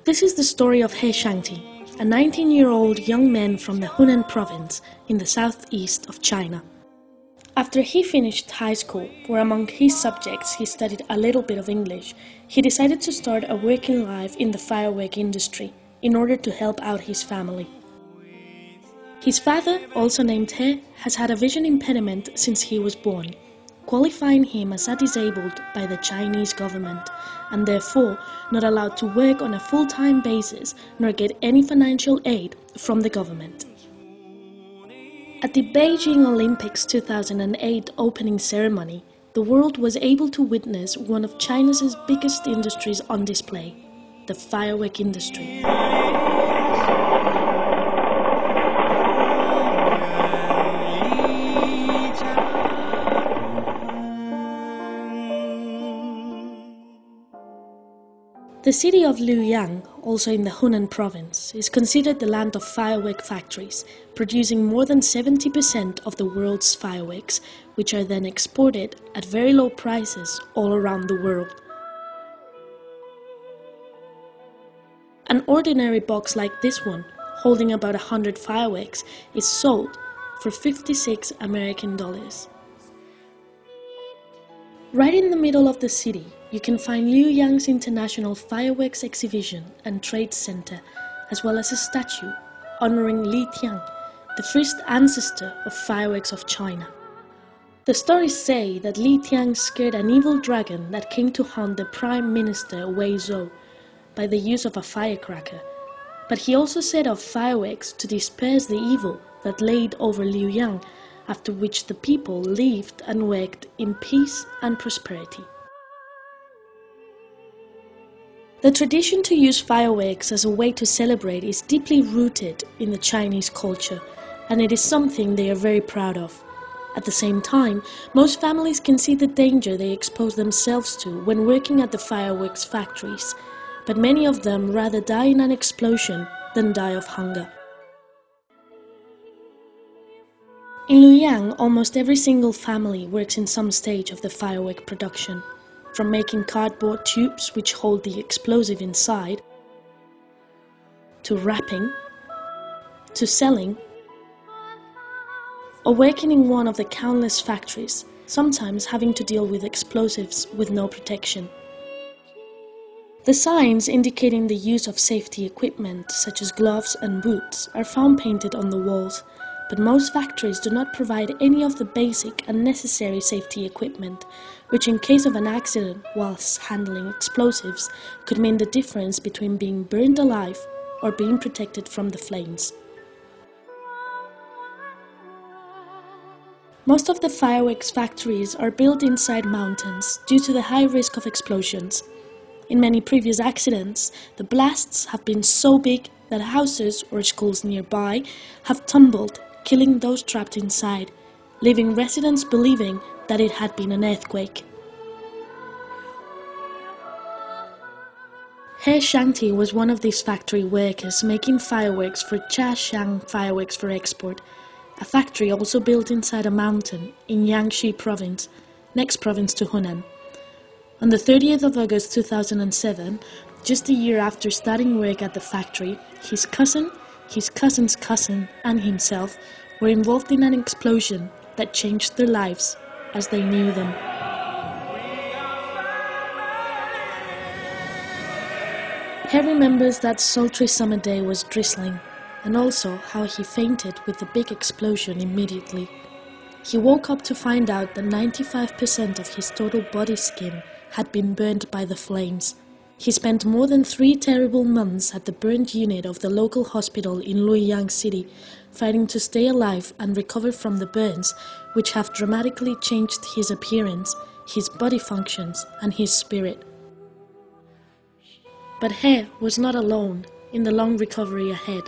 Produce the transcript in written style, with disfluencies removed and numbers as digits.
This is the story of He Shangti, a 19-year-old young man from the Hunan province in the southeast of China. After he finished high school, where among his subjects he studied a little bit of English, he decided to start a working life in the firework industry in order to help out his family. His father, also named He, has had a vision impediment since he was born, qualifying him as a disabled by the Chinese government, and therefore not allowed to work on a full-time basis nor get any financial aid from the government. At the Beijing Olympics 2008 opening ceremony, the world was able to witness one of China's biggest industries on display, the firework industry. The city of Luoyang, also in the Hunan province, is considered the land of firework factories, producing more than 70% of the world's fireworks, which are then exported at very low prices all around the world. An ordinary box like this one, holding about 100 fireworks, is sold for $56 American. Right in the middle of the city, you can find Luoyang's International Fireworks Exhibition and Trade Center, as well as a statue honoring Li Tian, the first ancestor of fireworks of China. The stories say that Li Tian scared an evil dragon that came to haunt the Prime Minister Wei Zhou by the use of a firecracker, but he also set off fireworks to disperse the evil that laid over Luoyang, after which the people lived and worked in peace and prosperity. The tradition to use fireworks as a way to celebrate is deeply rooted in the Chinese culture, and it is something they are very proud of. At the same time, most families can see the danger they expose themselves to when working at the fireworks factories, but many of them rather die in an explosion than die of hunger. In Luoyang, almost every single family works in some stage of the firework production, from making cardboard tubes which hold the explosive inside, to wrapping, to selling, or working in one of the countless factories, sometimes having to deal with explosives with no protection. The signs indicating the use of safety equipment, such as gloves and boots, are found painted on the walls, but most factories do not provide any of the basic and necessary safety equipment, which in case of an accident whilst handling explosives could mean the difference between being burned alive or being protected from the flames. Most of the fireworks factories are built inside mountains due to the high risk of explosions. In many previous accidents, the blasts have been so big that houses or schools nearby have tumbled, killing those trapped inside, leaving residents believing that it had been an earthquake. He Shangti was one of these factory workers making fireworks for Jiaxiang Fireworks for Export, a factory also built inside a mountain in Jiangxi province, next province to Hunan. On the 30th of August 2007, just a year after starting work at the factory, his cousin, his cousin's cousin and himself were involved in an explosion that changed their lives as they knew them. He remembers that sultry summer day was drizzling, and also how he fainted with the big explosion immediately. He woke up to find out that 95% of his total body skin had been burned by the flames. He spent more than 3 terrible months at the burned unit of the local hospital in Luoyang City, fighting to stay alive and recover from the burns, which have dramatically changed his appearance, his body functions, and his spirit. But He was not alone in the long recovery ahead.